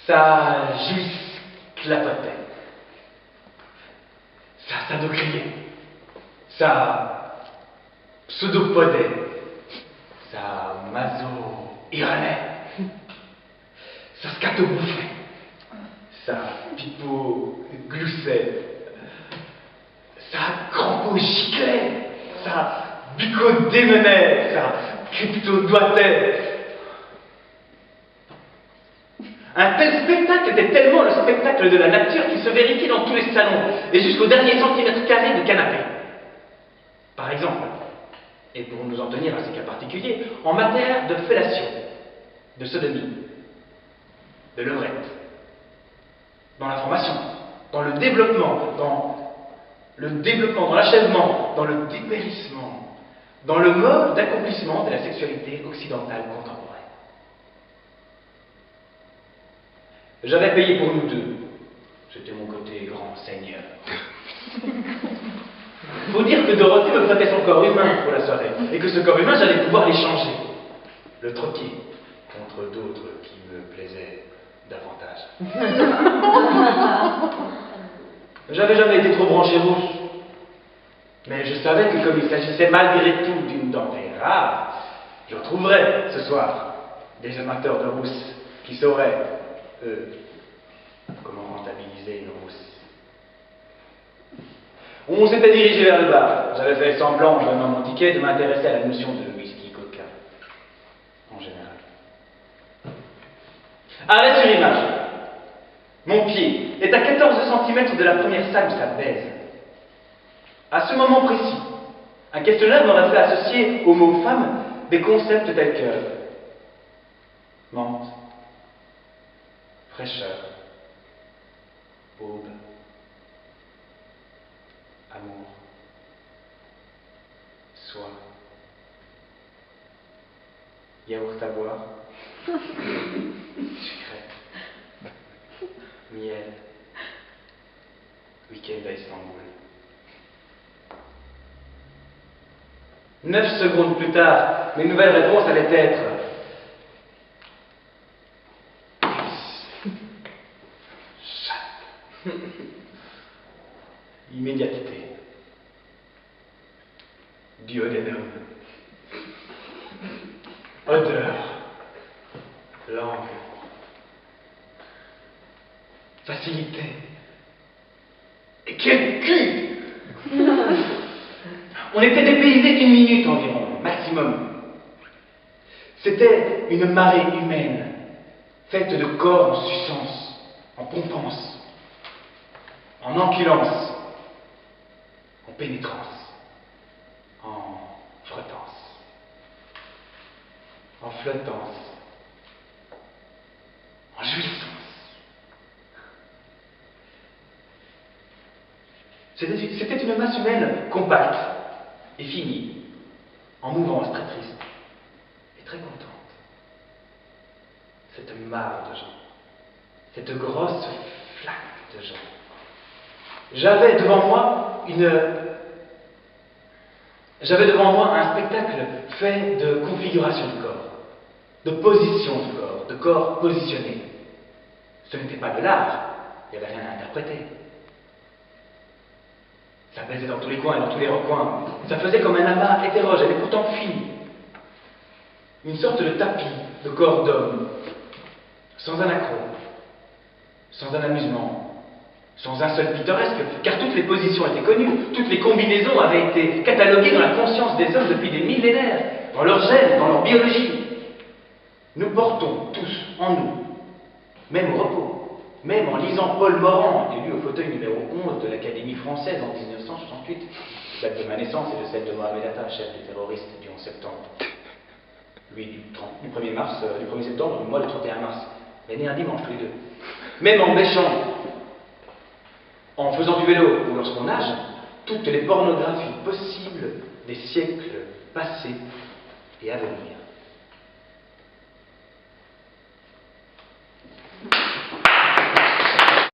Ça juste clapotait. Ça sadocriait. Ça pseudopodait. Ça maso-iranais. Ça scatobouffait. Ça pipo-gloussait. Ça crampo-giclait. Ça bucco-démenait. Ça crypto-doigtait. Un tel spectacle était tellement le spectacle de la nature qu'il se vérifiait dans tous les salons et jusqu'au dernier centimètre carré de canapé. Par exemple, et pour nous en tenir à ces cas particuliers, en matière de fellation, de sodomie, de levrette, dans la formation, dans le développement, dans l'achèvement, dans le dépérissement, dans le mode d'accomplissement de la sexualité occidentale contemporaine. J'avais payé pour nous deux. C'était mon côté grand seigneur. Faut dire que Dorothée me prêtait son corps humain pour la soirée, et que ce corps humain, j'allais pouvoir l'échanger, le troquer contre d'autres qui me plaisaient davantage. J'avais jamais été trop branché rousse, mais je savais que comme il s'agissait malgré tout d'une denrée rare, je retrouverais ce soir des amateurs de rousse qui sauraient comment rentabiliser une rousse. On s'était dirigé vers le bar. J'avais fait semblant, en donnant mon ticket, de m'intéresser à la notion de whisky coca, en général. Arrête sur image. Mon pied est à 14 cm de la première salle où ça baise. À ce moment précis, un questionnaire m'aurait fait associer au mot femme des concepts tels que menthe, fraîcheur, aube, amour, soie, yaourt à boire, sucrète, miel, week-end à Istanbul. 9 secondes plus tard, mes nouvelles réponses allaient être immédiateté, duodénum, odeur, langue, facilité. Et quel cul! On était dépaysés d'une minute environ, maximum. C'était une marée humaine, faite de corps en suissance, en pompance, en enculance, en pénétrance, en frottance, en flottance, en jouissance. C'était une masse humaine compacte et finie, en mouvance très triste et très contente. Cette mare de gens, cette grosse flaque de gens. J'avais devant moi un spectacle fait de configuration de corps, de position de corps positionnés. Ce n'était pas de l'art, il n'y avait rien à interpréter. Ça baisait dans tous les coins et dans tous les recoins. Ça faisait comme un amas hétérogène et pourtant fini. Une sorte de tapis de corps d'homme, sans un accroc, sans un amusement, sans un seul pittoresque, car toutes les positions étaient connues, toutes les combinaisons avaient été cataloguées dans la conscience des hommes depuis des millénaires, dans leur gène, dans leur biologie. Nous portons tous en nous, même au repos, même en lisant Paul Morand, élu au fauteuil numéro 11 de l'Académie française en 1968, date de ma naissance et de celle de Mohamed Atta, chef des terroristes du 11 septembre. Lui du 1er septembre, moi le 31 mars. On est nés un dimanche tous les deux. Même en bêchant, en faisant du vélo ou lorsqu'on nage, toutes les pornographies possibles des siècles passés et à venir.